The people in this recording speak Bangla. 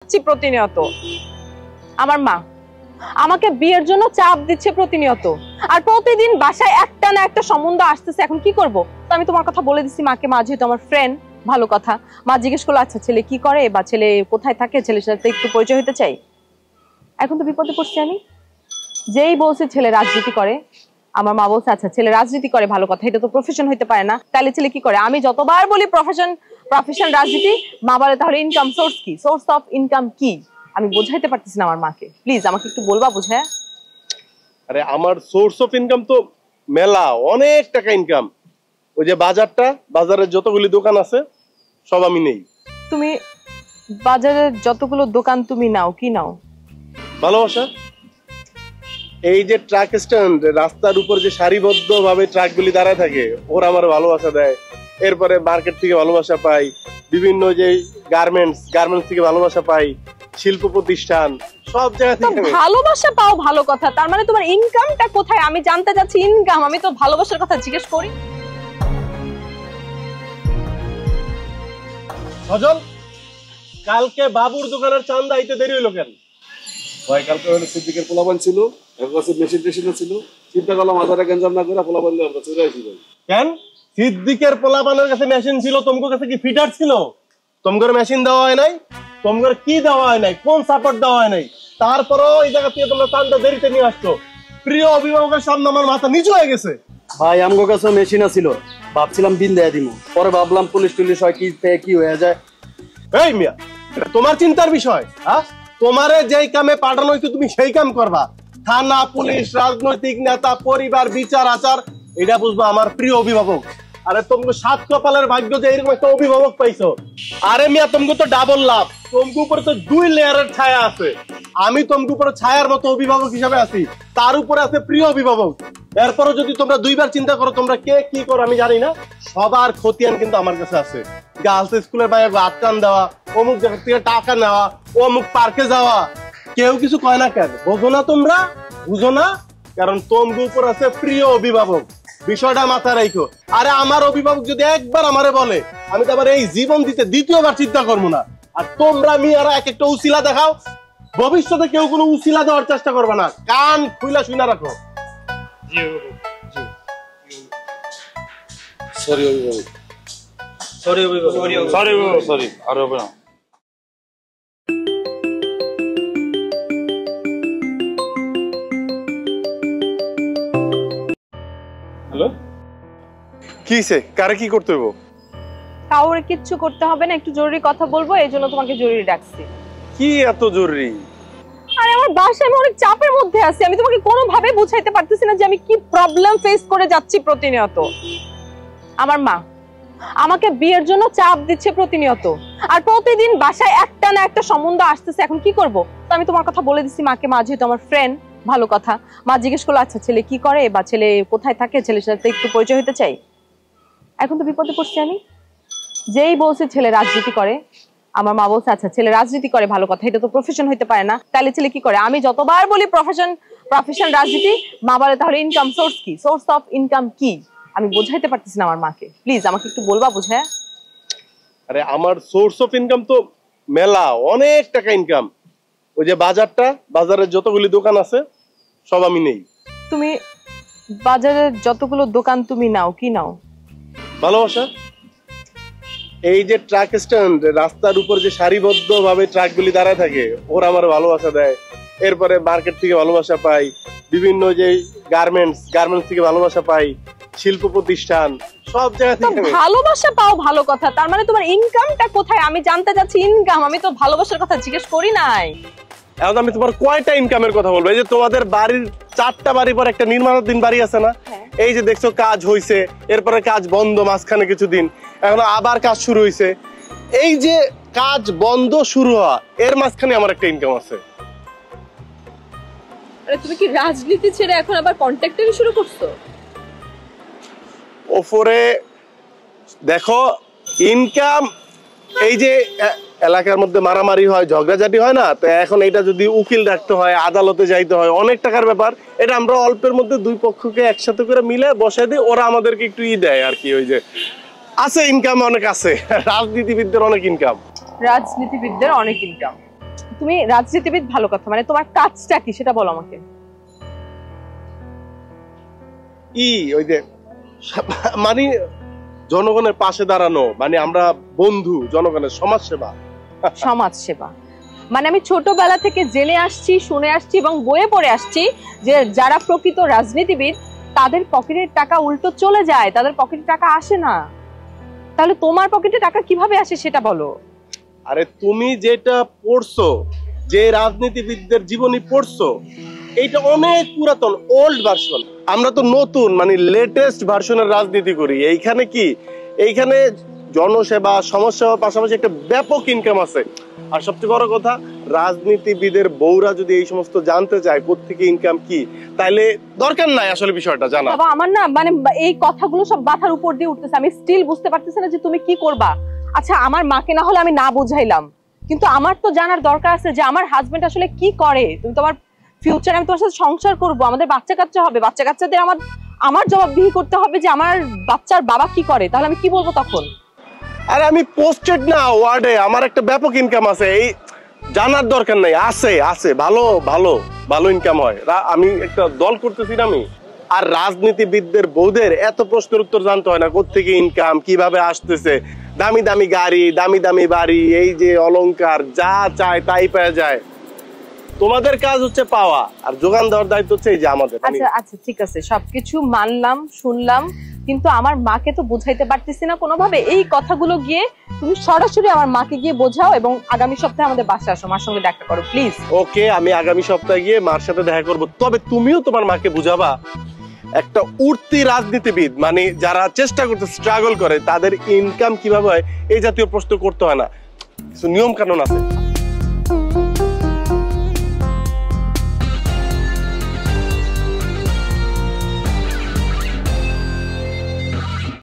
প্রতিনিয়ত আমার মা আমাকে বিয়ের জন্য চাপ দিচ্ছে প্রতিনিয়ত, আর প্রতিদিন বাসায় একটা না একটা সম্বন্ধ আসতেছে। এখন কি করব? তো আমি তোমার কথা বলে দিচ্ছি মাকে, মা যেহেতু আমার ফ্রেন্ড, ভালো কথা। মা জিজ্ঞেস করলো আচ্ছা ছেলে কি করে বা ছেলে কোথায় থাকে, ছেলের সাথে একটু পরিচয় হতে চাই। এখন তো বিপদে পড়ছি আমি। যেই বলছে ছেলে রাজনীতি করে, আমার মা বলছে আচ্ছা ছেলে রাজনীতি করে, ভালো কথা, এটা তো প্রফেশন হইতে পারে না, তাহলে ছেলে কি করে? আমি যতবার বলি প্রফেশন রাজনীতি, মা বলে তাহলে ইনকাম সোর্স কি, সোর্স অফ ইনকাম কি? আমি বোঝাইতে পারতেছি না আমার মাকে, প্লিজ আমাকে একটু বলবা বুঝায়। আরে আমার সোর্স অফ ইনকাম তো মেলা, অনেক টাকা ইনকাম। ওই যে বাজারের যতগুলি দোকান আছে সব আমি নেই। তুমি বাজারের যতগুলো দোকান তুমি নাও, কি নাও? ভালোবাসা। এই যে ট্রাক স্ট্যান্ড, রাস্তার উপর যে সারিবদ্ধ ভাবে ট্রাকগুলি দাঁড়ায় থাকে, ওরা আমার ভালোবাসা দেয়। এরপরে মার্কেট থেকে ভালোবাসা পাই, বিভিন্ন যে গার্মেন্টস থেকে ভালোবাসা পাই, শিল্প প্রতিষ্ঠান, সব জায়গা থেকে ভালোবাসা পাও, ভালো কথা। তার মানে তোমার ইনকামটা কোথায়? আমি জানতে চাচ্ছি ইনকাম। আমি তো ভালোবাসার কথা জিজ্ঞেস করি। সজল, কালকে বাবুর দোকানের চান্দা আইতে দেরি হইলো কেন? ভাই কালকে হলো সিদ্দিকের পোলাপান ছিল, এর কাছে মেশিন ছিল, চিন্তা করলাম মাথাটা গেঞ্জাম না করে পোলাপান দিয়ে আমরা চলে আসি। ভাই কেন? সিদ্দিকের পোলাপানের কাছে মেশিন ছিল, তোমার কাছে কি ফিটার ছিল? তোমার মেশিন দেওয়া হয় নাই, তোমার কি দেওয়া হয় নাই, কোন সাপোর্ট দেওয়া হয় নাই, তারপরেও এই জায়গা থেকে তোমরা চান্দা দেরিতে নিয়ে আসছো। প্রিয় অভিভাবকের সামনে আমার মাথা নিচু হয়ে গেছে। ভাই আমগো কাছে মেশিন ছিল, ভাবছিলাম বিল দেয়া দিমু, পরে ভাবলাম পুলিশ টুলিশ হয় কি হয়ে যায়। এই মিয়া, তোমার চিন্তার বিষয়। হ্যাঁ, তোমারে যেই কামে পাঠানো হইতো তুমি সেই কাম করবা। থানা, পুলিশ, রাজনৈতিক নেতা, পরিবার, বিচার আচার, এটা বুঝবো আমার প্রিয় অভিভাবক। আরে তোমাকে সাত কপালের ভাগ্য যে এরকম একটা অভিভাবক পাইছো। আরে মিয়া, তোমাকে তো ডাবল লাভ, তোমাকে উপরে তো 2 লেয়ারের ছায়া আছে। আমি তোমাকে উপরে ছায়ার মতো অভিভাবক হিসাবে আছি, তার উপরে আছে প্রিয় অভিভাবক। এরপরও যদি তোমরা দুইবার চিন্তা করো তোমরা কে কি করো আমি জানি না, সবার খতিয়ান কিন্তু আমার কাছে আছে। গার্লস স্কুলের বাইরে আটকান দেওয়া, অমুক জায়গা থেকে টাকা নেওয়া, অমুক পার্কে যাওয়া, কেউ কিছু কয় না কেন? বোঝো না তোমরা? বুঝো না? কারণ তোমার উপর আছে প্রিয় অভিভাবক। বিষয়টা মাথায় রাখো। আরে আমার অভিভাবক যদি একবার আমারে বলে, আমি তো আবার এই জীবন দিতে দ্বিতীয়বার চিন্তা করবো না। আর তোমরা মেয়েরা এক একটা উসিলা দেখাও, ভবিষ্যতে কেউ কোনো উসিলা দেওয়ার চেষ্টা করবে না। কান খুইলা শুনা রাখো। সরি অভিভাবক, সরি আর হবে না। হ্যালো, কিছে? কারে কি করতে হইব? কাউরে কিচ্ছু করতে হবে না, একটু জরুরি কথা বলবো, এই জন্য তোমাকে জরুরি ডাকছি। কি এত জরুরি? আরে আমার বাসায় আমি অনেক চাপের মধ্যে আছি, আমি তোমাকে কোনোভাবে বুঝাইতে পারতেছি না যে আমি কি প্রবলেম ফেস করে যাচ্ছি প্রতিনিয়ত। আমার মা আমাকে বিয়ের জন্য চাপ দিচ্ছে প্রতিনিয়ত, আর প্রতিদিন বাসায় একটা না একটা সম্বন্ধ আসতেছে। এখন কি করব? তো আমি তোমার কথা বলে দিচ্ছি মাকে, মা যেহেতু আমার ফ্রেন্ড, ভালো কথা। মা জিজ্ঞেস করলো আচ্ছা ছেলে কি করে বা ছেলে কোথায় থাকে, ছেলের সাথে একটু পরিচয় হতে চাই। এখন তো বিপদে পড়ছি আমি। যেই বলছে ছেলে রাজনীতি করে, আমার মা বলছে আচ্ছা ছেলে রাজনীতি করে, ভালো কথা, এটা তো প্রফেশন হইতে পারে না, তাহলে ছেলে কি করে? আমি যতবার বলি প্রফেশন রাজনীতি, মা বলে তাহলে ইনকাম সোর্স কি, সোর্স অফ ইনকাম কি? আমি বোঝাইতে পারতেছি না আমার মাকে, প্লিজ আমাকে একটু বলবা বুঝায়। আরে আমার সোর্স অফ ইনকাম তো মেলা, অনেক টাকা ইনকাম। ওই যে বাজারের যতগুলি দোকান আছে সব আমি নেই। তুমি বাজারের যতগুলো দোকান তুমি নাও, কি নাও? ভালোবাসা। এই যে ট্রাক স্ট্যান্ড, রাস্তার উপর যে সারিবদ্ধ ভাবে ট্রাকগুলি দাঁড়ায় থাকে, ওরা আমার ভালোবাসা দেয়। এরপরে মার্কেট থেকে ভালোবাসা পাই, বিভিন্ন যে গার্মেন্টস থেকে ভালোবাসা পাই, শিল্প প্রতিষ্ঠান, সব জায়গা থেকে ভালোবাসা পাও, ভালো কথা। তার মানে তোমার ইনকামটা কোথায়? আমি জানতে চাচ্ছি ইনকাম। আমি তো ভালোবাসার কথা জিজ্ঞেস করি নাই। এখন আমি তোমার কয়টা ইনকামের কথা বলবো? এই যে তোমাদের বাড়ির 4টা বাড়ি পর একটা নির্মাণাধীন বাড়ি আছে না, এই যে দেখছো কাজ হইছে, এরপরে কাজ বন্ধ মাঝখানে কিছুদিন, এখন আবার কাজ শুরু হইছে। এই যে কাজ বন্ধ শুরু হওয়া, এর মাঝখানে আমার একটা ইনকাম আছে। আরে তুমি কি রাজনীতি ছেড়ে এখন আবার কন্ট্রাক্টরি শুরু করছো? ওপরে দেখো ইনকাম, এই যে এলাকার মধ্যে মারামারি হয়, ঝগড়াঝাটি হয় না, তো এখন এটা যদি উকিল ডাকতে হয়, আদালতে যাইতে হয়, অনেক টাকার ব্যাপার। এটা আমরা অল্পের মধ্যে দুই পক্ষকে একসাথে করে মিলে বসাই দিই, ওরা আমাদেরকে একটু দেয় আর কি। ওই যে আছে ইনকাম অনেক আছে, রাজনীতিবিদদের অনেক ইনকাম। রাজনীতিবিদদের অনেক ইনকাম? তুমি রাজনীতিবিদ, ভালো কথা, মানে তোমার কাজটা কি সেটা বলো আমাকে। ওই যে মানে জনগণের পাশে দাঁড়ানো, মানে আমরা বন্ধু, জনগণের সমাজ সেবা। সমাজ সেবা মানে আমি ছোটবেলা থেকে জেনে আসছি, শুনে আসছি এবং বইয়ে পড়ে আসছি যে যারা প্রকৃত রাজনীতিবিদ তাদের পকেটের টাকা উল্টো চলে যায়, তাদের পকেটে টাকা আসে না। তাহলে তোমার পকেটে টাকা কিভাবে আসে সেটা বলো। আরে তুমি যেটা পড়ছো, যে রাজনীতিবিদদের জীবনী পড়ছো, এইটা অনেক পুরাতন, ওল্ড ভার্সন। আমরা তো নতুন মানে লেটেস্ট ভার্সনের রাজনীতি করি। এইখানে কি, এইখানে জনসেবা, সমাজসেবার পাশাপাশি একটা ব্যাপক ইনকাম আছে। আর সবচেয়ে বড় কথা, রাজনীতিবিদের বউরা যদি এই সমস্ত জানতে চায় কোত্থেকে ইনকাম কি, তাইলে দরকার নাই আসলে বিষয়টা জানা। বাবা আমার না মানে এই কথাগুলো সব মাথার উপর দিয়ে উঠতেছে, আমি স্টিল বুঝতে পারতেছি না যে তুমি কি করবা। আচ্ছা আমার মাকে না হলে আমি না বুঝাইলাম, কিন্তু আমার তো জানার দরকার আছে যে আমার হাজবেন্ড আসলে কি করে। তুমি তো আমার ফিউচারে, আমি তোমার সাথে সংসার করবো, আমাদের বাচ্চা কাচ্চা হবে, বাচ্চা কাচ্চাদের আমার জবাবদিহি করতে হবে যে আমার বাচ্চার বাবা কি করে। তাহলে আমি কি বলবো তখন? আরে আমি পোস্টেড না ওয়ার্ডে, আমার একটা ব্যাপক ইনকাম আছে, এই জানার দরকার নাই। আছে আছে ভালো ভালো ভালো ইনকাম হয়। আমি একটা দল করতেছি না আমি। আর রাজনীতিবিদদের বউদের এত প্রশ্নের উত্তর জানতে হয় না, কোত্থেকে ইনকাম, কিভাবে আসতেছে, দামি দামি গাড়ি, দামি দামি বাড়ি, এই যে অলংকার, যা চায় তাই পাওয়া যায়। তোমাদের কাজ হচ্ছে পাওয়া, আর যোগান দেওয়ার দায়িত্ব হচ্ছে এই যে আমাদের। আচ্ছা আচ্ছা ঠিক আছে, সবকিছু মানলাম, শুনলাম, কিন্তু আমার মাকে তো বুঝাইতে পারতেছি না কোনোভাবে। এই কথাগুলো গিয়ে তুমি সরাসরি আমার মাকে গিয়ে বোঝাও এবং আগামী সপ্তাহে আমাদের বাসায় আসো, মার সঙ্গে দেখা করো প্লিজ। ওকে, আমি আগামী সপ্তাহে গিয়ে মার সাথে দেখা করব। তবে তুমিও তোমার মাকে বুঝাবা, একটা উঠতি রাজনীতিবিদ মানে যারা চেষ্টা করতে, স্ট্রাগল করে, তাদের ইনকাম কিভাবে হয় এই জাতীয় প্রশ্ন করতে হয় না, কিছু নিয়ম কানুন আছে।